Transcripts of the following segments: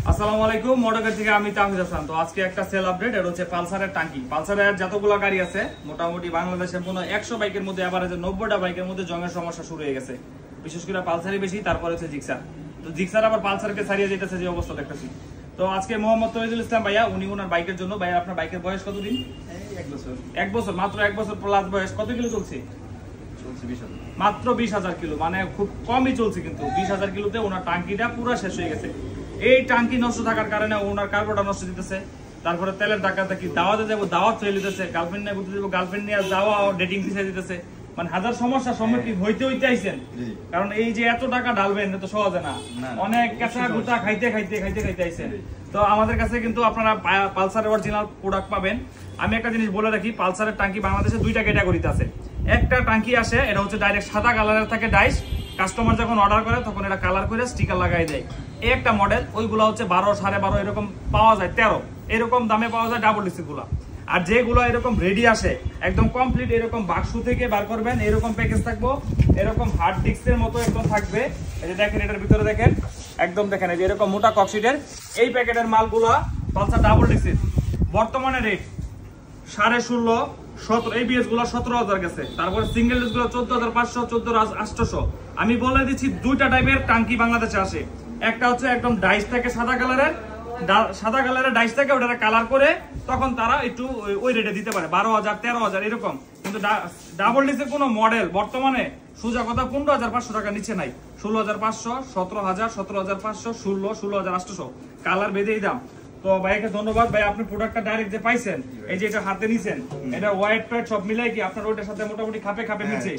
আসসালামু আলাইকুম, মোটরগাড়ি থেকে আমি তাহিদ হাসান। তো আজকে একটা সেল আপডেট, এটা হচ্ছে পালসারের টাঙ্কি। পালসারের যতগুলো গাড়ি আছে মোটামুটি বাংলাদেশের কোনো 100 বাইকের মধ্যে এভারেজে 90টা বাইকের মধ্যে জংয়ের সমস্যা শুরু হয়ে গেছে। বিশেষ করে পালসারই বেশি, তারপরে হচ্ছে জিক্সার। তো জিক্সার আবার পালসারকে ছাড়িয়ে যেতেছে যে অবস্থা দেখতেছি। তো আজকে মোহাম্মদ তহিদুল ইসলাম ভাইয়া, উনি ওনার বাইকের জন্য। ভাইয়া আপনার বাইকের বয়স কতদিন? 1 বছর। 1 বছর, মাত্র 1 বছর প্লাস বয়স। কত কিলো চলছে? চলছে 20,000। মাত্র 20,000 কিলো, মানে খুব কমই চলছে, কিন্তু 20,000 কিলোতে ওনার টাঙ্কিটা পুরো শেষ হয়ে গেছে। এই টাঙ্কি নষ্ট থাকার কারণে ওনার কার্বোটা নষ্ট দিতেছে, তারপরে তেলের টাকাটা কি দাওয়াতে যাবো, দাওয়াত ফেলে দিতেছে, গার্লফ্রেন্ড নিয়ে ঘুরতে যাবো, গার্লফ্রেন্ড নিয়ে যাওয়া ডেটিং পিছিয়ে দিতেছে। মানে হাজার সমস্যার সম্মুখীন হইতে আইছেন। কারণ এই যে এত টাকা ঢালবেন তো সহজে না, অনেক কেঁচা গুতা খাইতে আইছেন। তো আমাদের কাছে কিন্তু আপনারা পালসারের অরিজিনাল প্রোডাক্ট পাবেন। আমি একটা জিনিস বলে রাখি, পালসারের টাঙ্কি বাংলাদেশে 2টা ক্যাটাগরিতে আছে। একটা টাঙ্কি আসে, এটা হচ্ছে ডাইরেক্ট সাদা কালারের থাকে ডাইস। কাস্টমার যখন অর্ডার করে তখন এটা কালার করে স্টিকার লাগাই দেয়। এই একটা মডেল, ওইগুলো হচ্ছে 12, 12.5 এরকম পাওয়া যায়, 13 এরকম দামে পাওয়া যায় ডাবল ডিসি গুলা। আর যেগুলো এরকম রেডি আসে একদম কমপ্লিট, এরকম বাক্স থেকে বার করবেন, এরকম প্যাকেজ থাকবো, এরকম হার্ড ডিস্কের মতো একদম থাকবে। এই যে দেখেন, এটার ভিতরে দেখেন, একদম দেখেন এই যে এরকম মোটা কক্সিটের এই প্যাকেটের মালগুলা পালসার ডাবল ডিসির বর্তমানে রেট 16.5, 17 এই বিএস গুলো 17,000 গেছে। তারপরে সিঙ্গেল ডিস গুলো 14,500, 14,800। আমি বলে দিচ্ছি 2টা টাইপের টাঙ্কি বাংলাদেশে আসে। একটা হচ্ছে একদম ডাইস থাকে সাদা কালারের ডাইস থাকে, ওটা কালার করে তখন তারা একটু ওই রেটে দিতে পারে, 12,000, 13,000 এরকম। কিন্তু ডাবল ডিসের কোনো মডেল বর্তমানে সোজা কথা 15,500 টাকা নিচে নাই। 16,500, 17,000, 17,500, 16, 16,800 কালার বেঁধেই দাম। তো ভাইকে ধন্যবাদ। ভাই আপনি প্রোডাক্টটা ডাইরেক্ট যে পাইছেন, এই যে এটা হাতে নিছেন, এটা হোয়াইট প্যাড সব মিলাই কি আপনার ওইটার সাথে মোটামুটি খাপে মিলছে।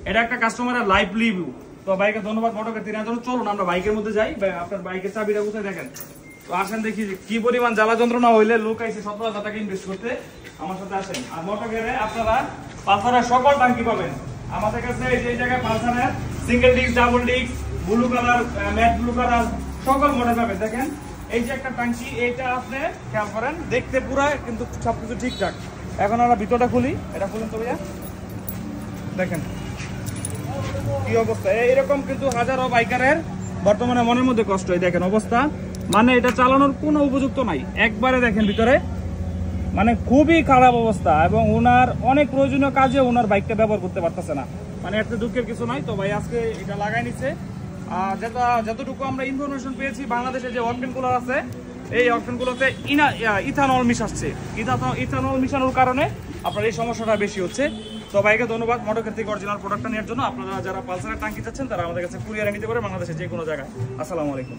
এটা একটা কাস্টমারের লাইভ রিভিউ। তো ভাইকে ধন্যবাদ মোটরগাড়ি থেকে। চলুন আমরা বাইকের মধ্যে যাই। আপনার বাইকের চাবিটা কোথায় দেখেন তো আসেন, দেখি কি পরিমাণ জ্বালা যন্ত্রণা হইলে লোক আইছে 17,000 টাকা ইনভেস্ট করতে। আমার সাথে আসেন। আর মোটরগাড়ি আপনারা পালসারের সকল টাঙ্কি পাবেন আমাদের কাছে। এই জায়গায় পালসারের single disc, double disc, blue colour, matte blue colour সকল মডেল পাবেন। দেখেন এই যে একটা টাঙ্কি, এটা আপনি খেয়াল করেন, দেখতে পুরা কিন্তু সবকিছু ঠিকঠাক। এখন আমরা ভিতরটা খুলি, এটা খুলেন তো ভাইয়া, দেখেন কি অবস্থা। এইরকম কিন্তু হাজারো বাইকারের বর্তমানে মনের মধ্যে কষ্ট। এই দেখেন অবস্থা, মানে এটা চালানোর কোনো উপযুক্ত নাই একবারে। দেখেন ভিতরে মানে খুবই খারাপ অবস্থা, এবং ওনার অনেক প্রয়োজনীয় কাজে ওনার বাইকটা ব্যবহার করতে পারতেছে না। মানে এত দুঃখের কিছু নাই। তো ভাই আজকে এটা লাগাই নিচ্ছে। যতটুকু আমরা ইনফরমেশন পেয়েছি, বাংলাদেশে যে অকটেন কুলার আছে, এই অকটেন কুলারতে ইথানল মিশাচ্ছে। ইথানল মিশানোর কারণে আপনার এই সমস্যাটা বেশি হচ্ছে। তো ভাইকে ধন্যবাদ মোটরগাড়ি থেকে অরিজিনাল প্রোডাক্টটা নেওয়ার জন্য। আপনারা যারা পালসারের টাঙ্কি চাচ্ছেন তারা আমাদের কাছে কুরিয়ারে নিতে পারে বাংলাদেশের যে কোনো জায়গায়। আসসালামু আলাইকুম।